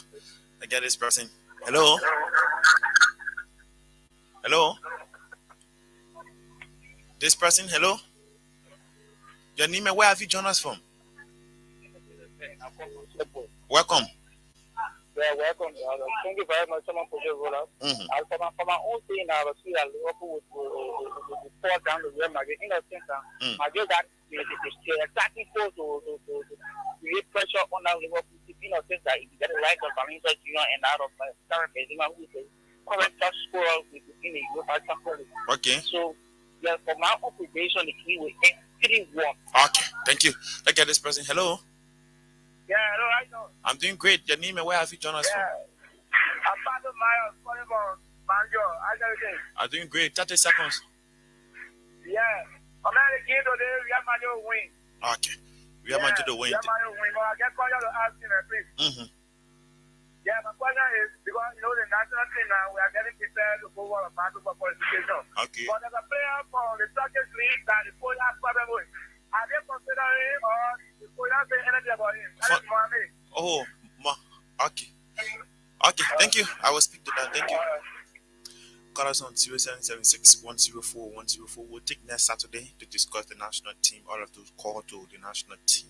I get this person. Hello. Hello. This person, hello. Your name and where have you joined us from? Welcome. Yeah, welcome. Thank you very much. Someone for your roll out. For my own thing, I was see that Liverpool would fall down the Real Madrid. In a sense, Madrid got exactly forced to create pressure on that Liverpool. In a sense, that if you get the right of Valencia Junior and out of Karen Benzema, who is the current top scorer within the UEFA Champions League. Okay. So, yeah, for my observation, the key will end 3-1. Okay, thank you. Let's get this person. Hello. Yeah, hello, how you doing? I'm doing great. Your name and where have you joined us from? I'm Father Myers, calling from Banjo. How's everything? I'm doing great. 30 seconds. Yeah. I'm at the game today. Real Madrid will win. Okay. Real Madrid will win. Real Madrid will win. But I get called to ask you, please. Yeah, my question is, because, you know, the national team now, we are getting prepared to go on a battle for qualification. Okay. But as a player for the Champions League that the coach has problem with, are they considering or the coach has said anything about him? That is Mohamed. Oh, okay. Okay, thank you. I will speak to that. Thank you. Call us on 0776 104 104. We'll take next Saturday to discuss the national team. All of those call to the national team.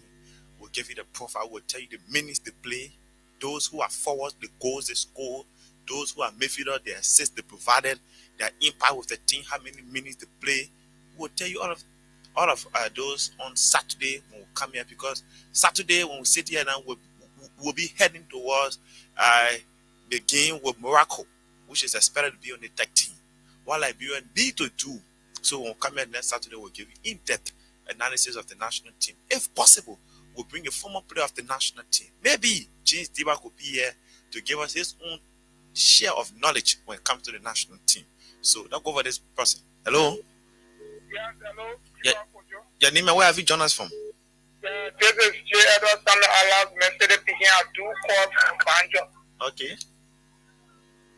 We'll give you the profile. We'll tell you the minutes they play. Those who are forward, the goals they score. Those who are midfielder, the assists they provided, their impact with the team, how many minutes they play. We'll tell you all of those on Saturday when we come here, because Saturday when we sit here now, we'll be heading towards the game with Morocco, which is expected to be on the tech team. What Liberia need to do. So when we come here next Saturday, we'll give you in-depth analysis of the national team. If possible, we'll bring a former player of the national team. Maybe James Diba could be here to give us his own share of knowledge when it comes to the national team. So let's go over this person. Hello? Yes, hello. Your name and where have you joined us from? This is J. Edward Samuel Alas, Mercedes speaking at 2 calls from Banjo. Okay.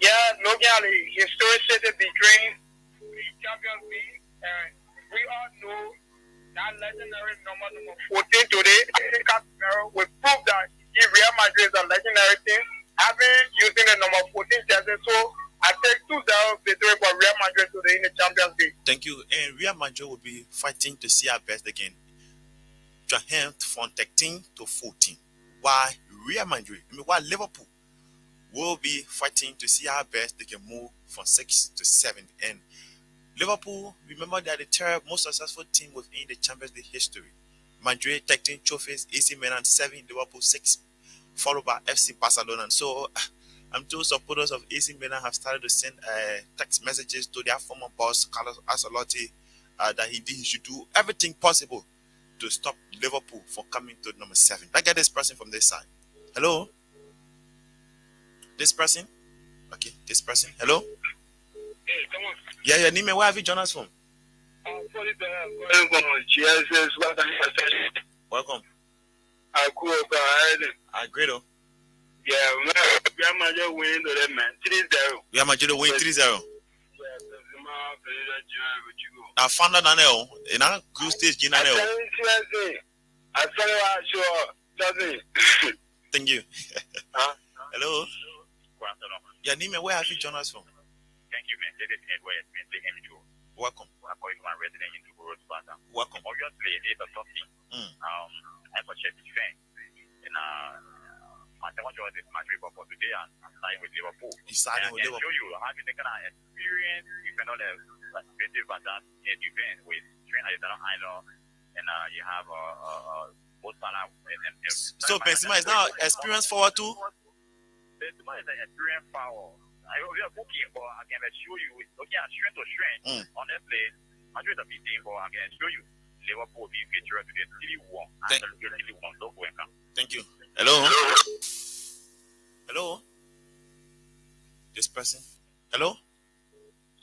Yeah, looking at the historic city between the Champions League, and we all know that legendary number 14 today, will prove that if Real Madrid is a legendary team, having using the number 14 jersey. So I take 2-0 victory for Real Madrid today in the Champions League. Thank you. And Real Madrid will be fighting to see our best again. From 13 to 14. Why Real Madrid? Why Liverpool will be fighting to see how best they can move from 6th to 7th. And Liverpool, remember, they are the third most successful team within the Champions League history. Madrid 13 trophies, AC Milan 7, Liverpool 6, followed by FC Barcelona. So I'm told supporters of AC Milan have started to send text messages to their former boss, Carlos Ancelotti, that he should do everything possible to stop Liverpool from coming to number 7. Let's get this person from this side. Hello? This person? Okay, this person. Hello? Hey, come on. Yeah, your name, where have you joined us from? Welcome. Agredo. Yeah, we are Madrid winning the man. 3-0. We are Madrid win 3-0. I found out now. In our group stage, you know. Thank you. Hello. Your name, where have you joined us from? Thank you, man. This is Edward. Welcome. I'm calling my resident in Welcome. Obviously, it is a tough thing. I'm a Chelsea fan. And my second choice is Madrid, but for today, I'm starting with Liverpool. He's starting with Liverpool. I can show you how you taken an experience, you can have creative advance in event with Trent Alexander-Arnold, and you have both Salah. So Benzema is now experienced forward too? Benzema is an experienced forward. We are booking, but I can show you, looking at strength to strength, honestly, Madrid is a big team, but I can show you Liverpool being featured today 3-1. Thank you. Hello? Hello? This person? Hello?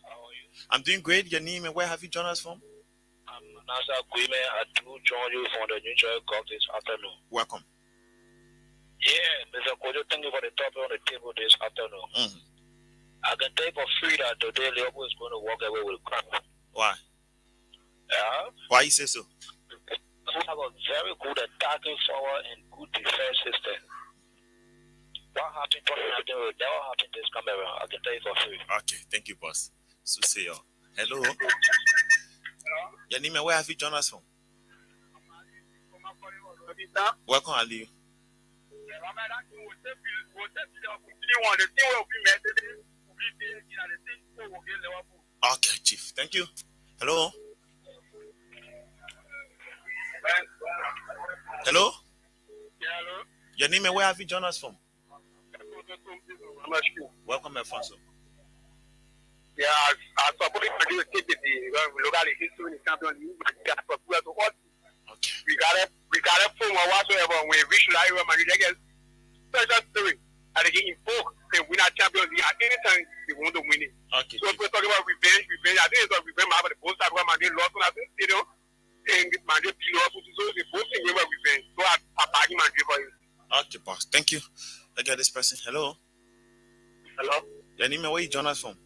How are you? I'm doing great. Your name and where have you joined us from? I'm Nasa Kwime. I do join you from the neutral court this afternoon. Welcome. Yeah, Mr. Kojo, thank you for the topic on the table this afternoon. I can tell you for free that today Liverpool is going to walk away with a crown. Why? Yeah. Why you say so? We have a very good attacking forward and good defense system. What happened will never happen this time around. I can tell you for free. Okay, thank you, boss. So say yo. Hello. Your name and where have you joined us from? Welcome, Ali. Okay, Chief. Thank you. Hello. Hello. Yeah, hello. Your name and where have you joined us from? Welcome, Alfonso. Yeah, I support the local history in the Champions League. Okay. We got a form or whatsoever when we reach Real Madrid against special spirit and they get invoke and win our Champions League at any time they want to win it. Okay. So we're talking about revenge. I think it's about revenge. I have the post that Madrid lost on that stadium and Madrid lost. So the post thing about revenge. So I back Madrid for you. Okay, boss. Thank you. Look at this person. Hello. Hello. Your name and where you join us from?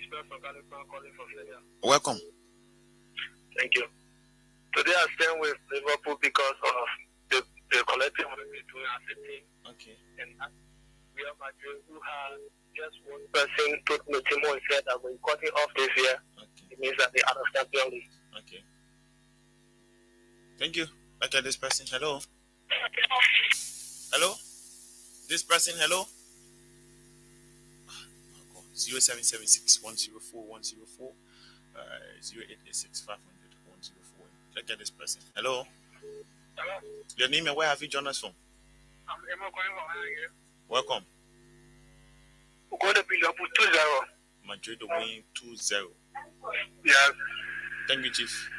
Calling from Australia. Welcome. Thank you. Today I stand with Liverpool because of the collective work we're doing as a team. Okay. And Real Madrid, who has just one person put the team on, said that we're cutting off this year. Okay. It means that they understand purely. Okay. Thank you. Look at this person. Hello. Hello. This person. Hello. 0776 104 104 0886 500 104. Look at this person. Hello. Hello. Your name and where have you joined us from? I'm Emma calling from here. Welcome. We're going to be up 2-0. Madrid win 2-0. Yes. Thank you, Chief.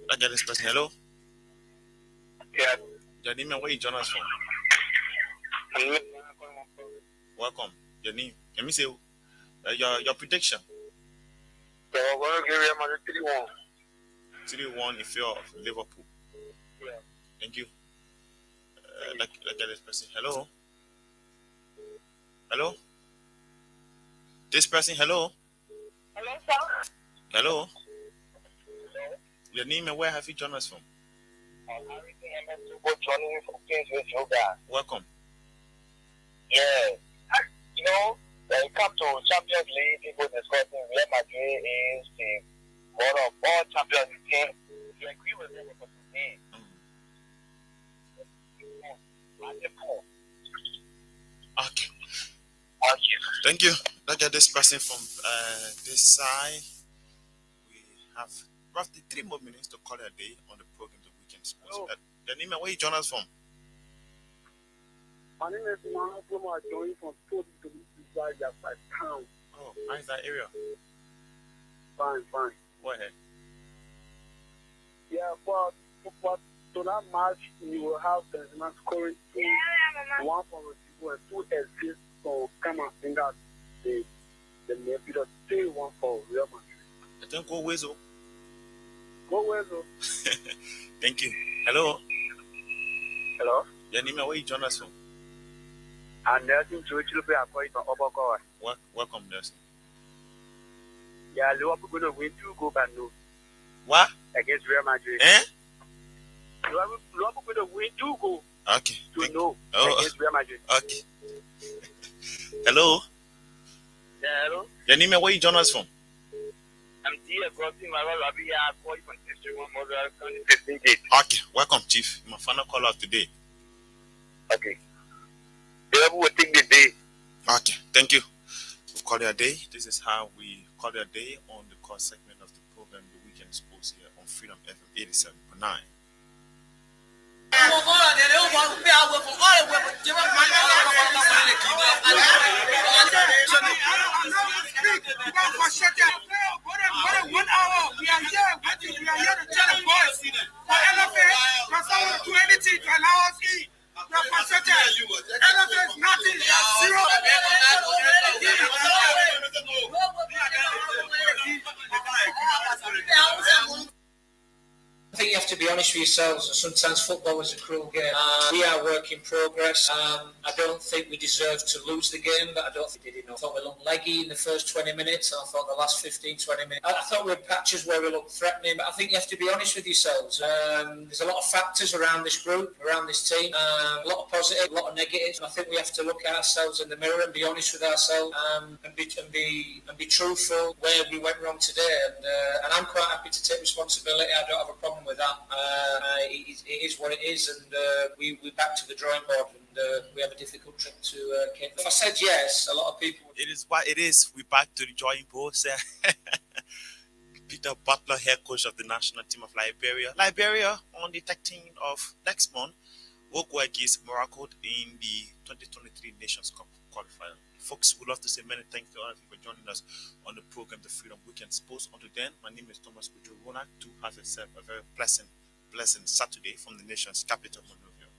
Look at this person. Hello. Yeah. Your name and where you join us from? Welcome. Your name. Let me say your prediction. So we're going to give Real Madrid 3-1 in favor of Liverpool. Yeah. Thank you. Look at this person. Hello. Hello. This person. Hello. Hello, sir. Hello. Your name and where have you joined us from? Welcome. Yeah. You know, when it comes to Champions League, people discussing Real Madrid is the one of all Champions League teams. You agree with them for today? Okay. this person from this side. We have roughly 3 more minutes to call it a day on the program The Weekend Sports. Yanima, where you join us from? My name is Mohamed Plummer. I join you from town. Oh, how's that area? Fine. Go ahead. Yeah, but to that match, you will have Benzema scoring 2, 1 from Recibo and 2 assists from Kamavinga. The midfielder 3-1 for Real Madrid. I think go Wezo. Go Wezo. Thank you. Hello. Hello. Yanima, where you join us from? And Nelson Churchill-Bay, I call you from Obakowa. Welcome, Nelson. Yeah, Liverpool going to win 2 goals and no. What? Against Real Madrid. Liverpool going to win 2 goals. Okay. To no. Oh. Against Real Madrid. Okay. Hello. Yeah, hello. Yanima, where you join us from? I'm here crossing my road. I'll be here. I call you from District 1 Mother County 15 Gate. Okay. Welcome, Chief. My final call of the day. Okay. Liverpool will take the day. Okay. Thank you. We've called it a day. This is how we call it a day on the core segment of the program, The Weekend Sports, here on Freedom FM 87.9. I think you have to be honest with yourselves, and sometimes football is a cruel game. We are work in progress. I don't think we deserve to lose the game, but I don't think we did enough. I thought we looked leggy in the first 20 minutes, and I thought the last 15, 20 minutes. I thought we had patches where we looked threatening, but I think you have to be honest with yourselves. There's a lot of factors around this group, around this team, a lot of positive, a lot of negatives. I think we have to look at ourselves in the mirror and be honest with ourselves, and be truthful where we went wrong today. And I'm quite happy to take responsibility. I don't have a problem with that. It is what it is, and we're back to the drawing board, and we have a difficult trip to Cape. If I said yes, a lot of people. It is what it is. We're back to the drawing board. Peter Butler, head coach of the national team of Liberia. Liberia on the 13th of next month will go against Morocco in the 2023 Nations Cup qualifier. Folks, we'd love to say many thanks to all of you for joining us on the program, The Freedom Weekend Sports. Until then, my name is Thomas Kujuruna. Do have yourself a very pleasant Saturday from the nation's capital, Monrovia.